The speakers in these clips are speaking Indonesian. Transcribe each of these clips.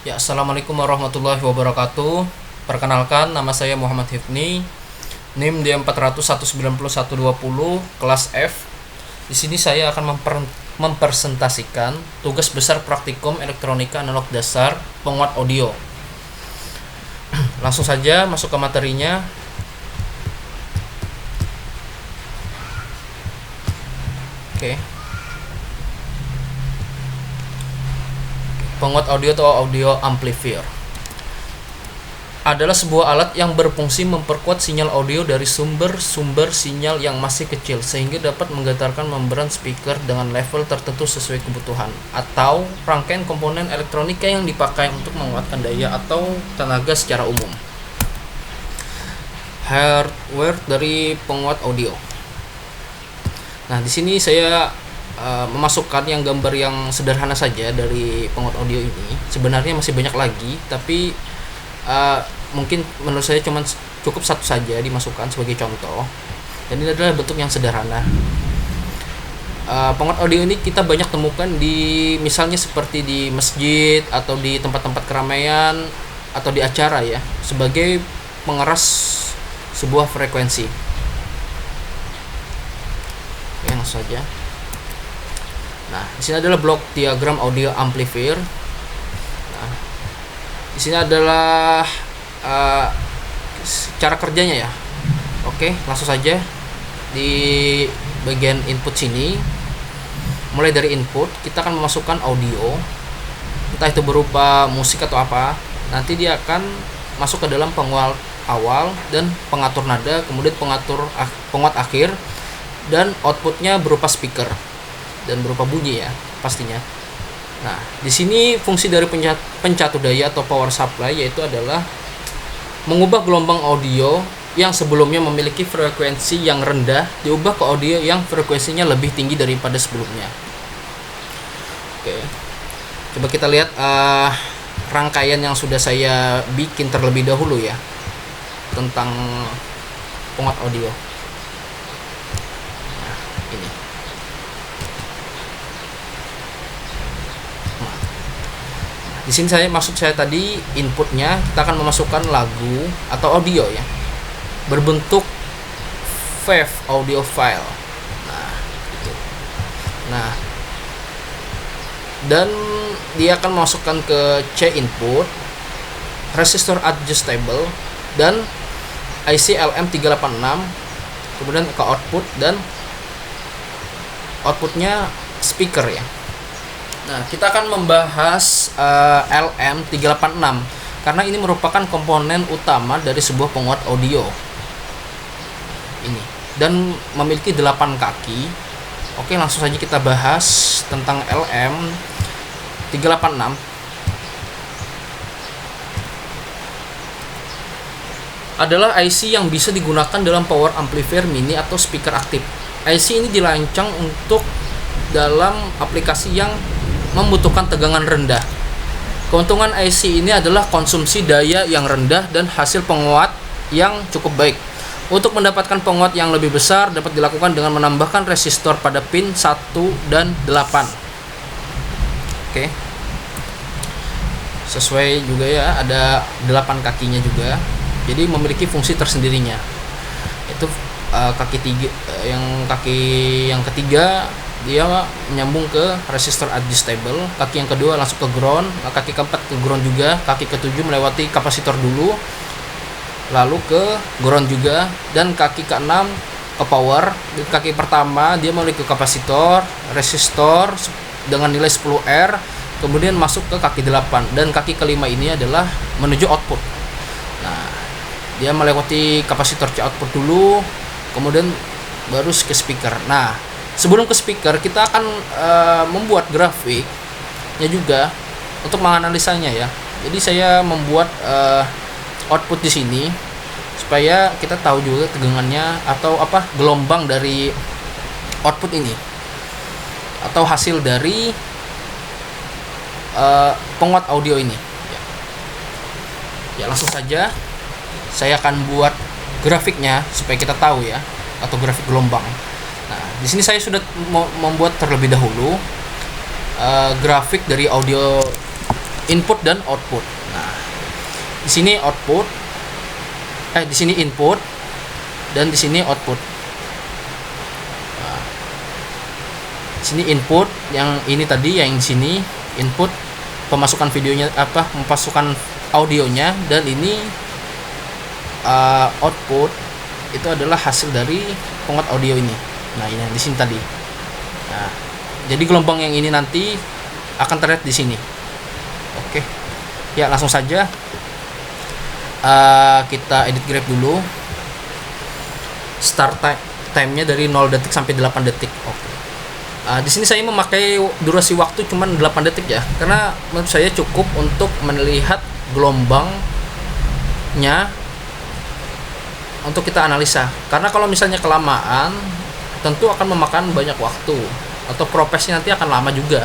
Ya, assalamualaikum warahmatullahi wabarakatuh. Perkenalkan, nama saya Muhammad Hifni, NIM D4019120, kelas F. Di sini saya akan mempresentasikan tugas besar praktikum elektronika analog dasar penguat audio. Langsung saja masuk ke materinya. Oke. Penguat audio atau audio amplifier adalah sebuah alat yang berfungsi memperkuat sinyal audio dari sumber-sumber sinyal yang masih kecil sehingga dapat menggetarkan membran speaker dengan level tertentu sesuai kebutuhan, atau rangkaian komponen elektronika yang dipakai untuk menguatkan daya atau tenaga secara umum. Hardware dari penguat audio. Nah, di sini saya memasukkan yang gambar yang sederhana saja dari penguat audio ini. Sebenarnya masih banyak lagi, tapi mungkin menurut saya cukup satu saja dimasukkan sebagai contoh. Dan ini adalah bentuk yang sederhana. Penguat audio ini kita banyak temukan di misalnya seperti di masjid atau di tempat-tempat keramaian atau di acara ya, sebagai pengeras sebuah frekuensi. Oke, langsung saja. Nah, di sini adalah blok diagram audio amplifier. Nah, di sini adalah cara kerjanya ya. Oke, langsung saja di bagian input sini. Mulai dari input, kita akan memasukkan audio, entah itu berupa musik atau apa. Nanti dia akan masuk ke dalam penguat awal dan pengatur nada, kemudian penguat akhir, dan outputnya berupa speaker dan berupa bunyi ya pastinya. Nah, di sini fungsi dari pencatu daya atau power supply yaitu adalah mengubah gelombang audio yang sebelumnya memiliki frekuensi yang rendah diubah ke audio yang frekuensinya lebih tinggi daripada sebelumnya. Oke. Coba kita lihat rangkaian yang sudah saya bikin terlebih dahulu ya tentang penguat audio. Nah, ini. Di sini maksud saya tadi inputnya kita akan memasukkan lagu atau audio ya berbentuk WAV audio file. Nah, gitu. Nah, dan dia akan memasukkan ke C input, resistor adjustable dan IC LM386, kemudian ke output dan outputnya speaker ya. Nah, kita akan membahas LM386 karena ini merupakan komponen utama dari sebuah penguat audio. Ini dan memiliki 8 kaki. Oke, langsung saja kita bahas tentang LM386. Adalah IC yang bisa digunakan dalam power amplifier mini atau speaker aktif. IC ini dirancang untuk dalam aplikasi yang membutuhkan tegangan rendah. Keuntungan IC ini adalah konsumsi daya yang rendah dan hasil penguat yang cukup baik. Untuk mendapatkan penguat yang lebih besar dapat dilakukan dengan menambahkan resistor pada pin 1 dan 8. Oke. Sesuai juga ya, ada 8 kakinya juga. Jadi memiliki fungsi tersendirinya. Itu kaki yang ketiga dia menyambung ke resistor adjustable, kaki yang kedua langsung ke ground, kaki keempat ke ground juga, kaki ketujuh melewati kapasitor dulu, lalu ke ground juga, dan kaki keenam ke power. Di kaki pertama dia melalui ke kapasitor, resistor dengan nilai 10R, kemudian masuk ke kaki 8, dan kaki kelima ini adalah menuju output. Nah, dia melewati kapasitor C output dulu, kemudian baru ke speaker. Nah, sebelum ke speaker kita akan membuat grafiknya juga untuk menganalisanya ya. Jadi saya membuat output di sini supaya kita tahu juga tegangannya atau gelombang dari output ini atau hasil dari penguat audio ini. Ya, langsung saja saya akan buat grafiknya supaya kita tahu ya, atau grafik gelombang. Nah, di sini saya sudah membuat terlebih dahulu grafik dari audio input dan output. Nah, di sini output, di sini input dan di sini output. Nah, di sini input, yang ini tadi, yang di sini input pemasukan videonya pemasukan audionya, dan ini output itu adalah hasil dari penguat audio ini. Nah, ini di sini tadi. Nah, jadi gelombang yang ini nanti akan terlihat di sini. Oke, ya langsung saja kita edit grab dulu. Start time-nya dari 0 detik sampai 8 detik. Oke. Di sini saya memakai durasi waktu cuma 8 detik ya, karena menurut saya cukup untuk melihat gelombangnya untuk kita analisa. Karena kalau misalnya kelamaan, tentu akan memakan banyak waktu, atau prosesnya nanti akan lama juga.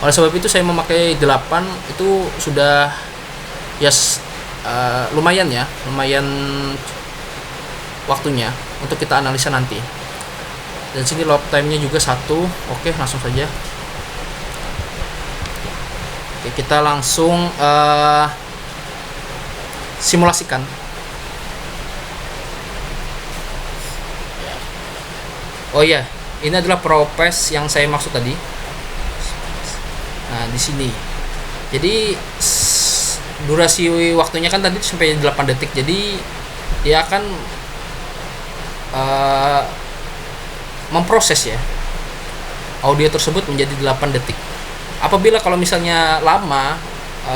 Oleh sebab itu saya memakai 8, itu sudah ya lumayan waktunya untuk kita analisa nanti. Dan sini load time-nya juga 1. Oke, langsung saja. Oke, kita langsung simulasikan. Oh iya, ini adalah proses yang saya maksud tadi. Nah, di sini. Jadi durasi waktunya kan tadi sampai 8 detik. Jadi dia akan memproses ya audio tersebut menjadi 8 detik. Apabila kalau misalnya lama,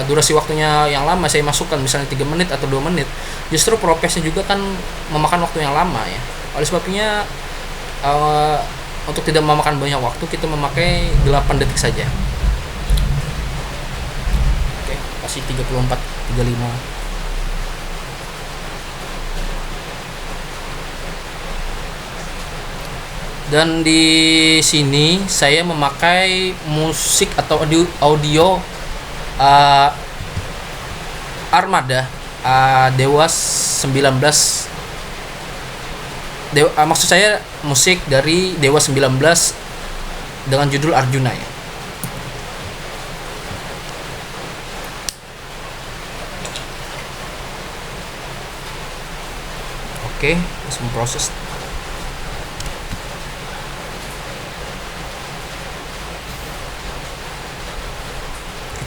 durasi waktunya yang lama saya masukkan misalnya 3 menit atau 2 menit, justru prosesnya juga kan memakan waktu yang lama ya. Oleh sebabnya untuk tidak memakan banyak waktu, kita memakai 8 detik saja. Oke, kasih 34, 35. Dan di sini saya memakai musik atau audio Armada Dewa 19. Maksud saya musik dari Dewa 19 dengan judul Arjuna ya. Oke, langsung proses.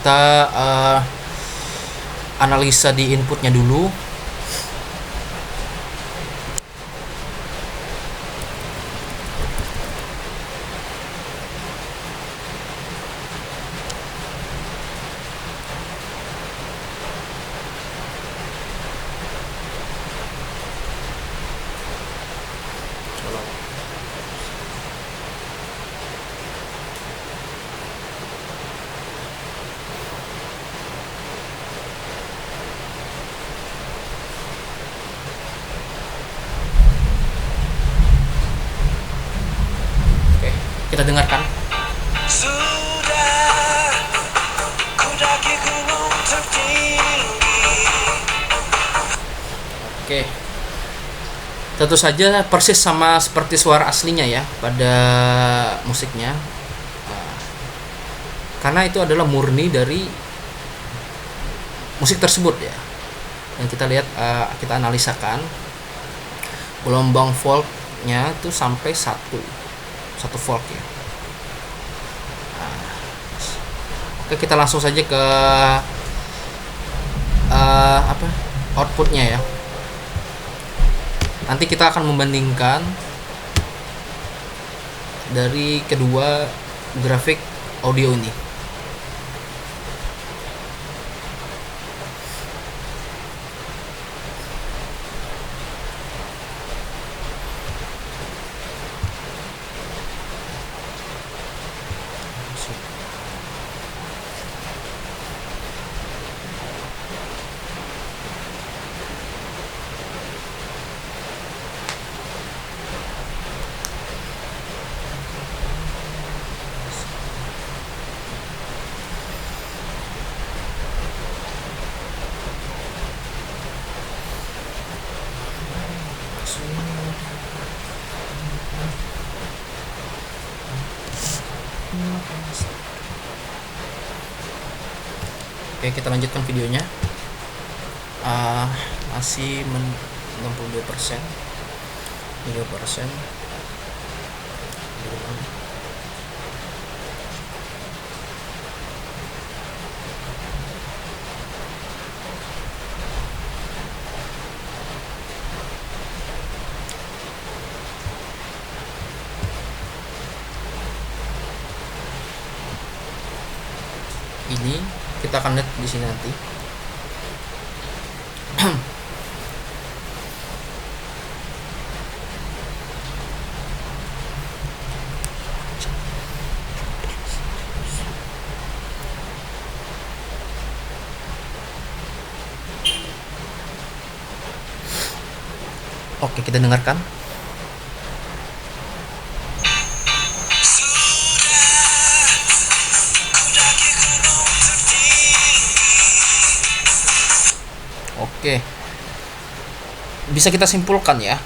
Kita analisa di inputnya dulu. Kita dengarkan. Sudah kudaki gunung tertinggi. Oke. Tentu saja persis sama seperti suara aslinya ya pada musiknya. Karena itu adalah murni dari musik tersebut ya. Dan kita lihat, kita analisakan gelombang voltnya itu sampai 1 volt ya. Oke, kita langsung saja ke outputnya ya. Nanti kita akan membandingkan dari kedua grafik audio ini. Oke, kita lanjutkan videonya. Masih 62%, 3%. Ini kita akan lihat di sini nanti. Oke, kita dengarkan. Oke, bisa kita simpulkan ya,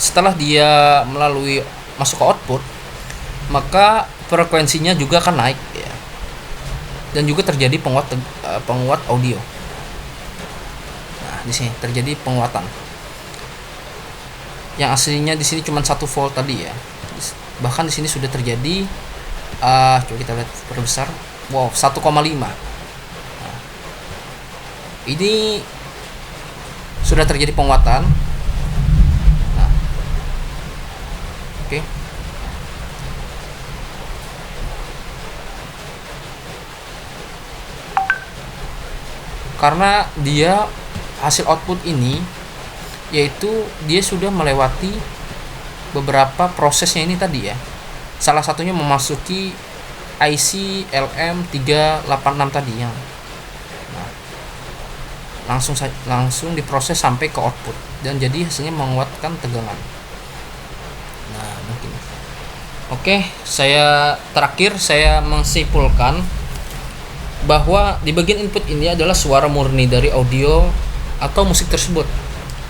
setelah dia melalui masuk ke output, maka frekuensinya juga akan naik ya, dan juga terjadi penguat audio. Nah, di sini terjadi penguatan. Yang aslinya di sini cuma 1 volt tadi ya, bahkan di sini sudah terjadi, coba kita lihat perbesar, wow, 1,5. Ini sudah terjadi penguatan. Nah, oke. Karena dia hasil output ini, yaitu dia sudah melewati beberapa prosesnya ini tadi ya. Salah satunya memasuki IC LM386 tadi yang langsung diproses sampai ke output, dan jadi hasilnya menguatkan tegangan. Nah, mungkin oke, terakhir saya menyimpulkan bahwa di bagian input ini adalah suara murni dari audio atau musik tersebut,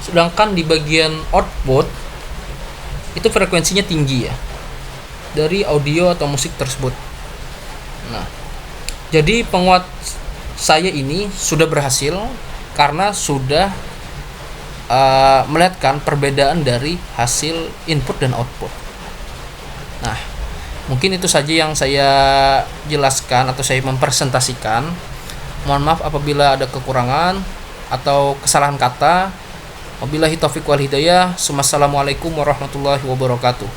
sedangkan di bagian output itu frekuensinya tinggi ya dari audio atau musik tersebut. Nah, jadi penguat saya ini sudah berhasil karena sudah melihatkan perbedaan dari hasil input dan output. Nah, mungkin itu saja yang saya jelaskan atau saya mempresentasikan. Mohon maaf apabila ada kekurangan atau kesalahan kata. Wabillahi taufiq wal hidayah. Wassalamualaikum warahmatullahi wabarakatuh.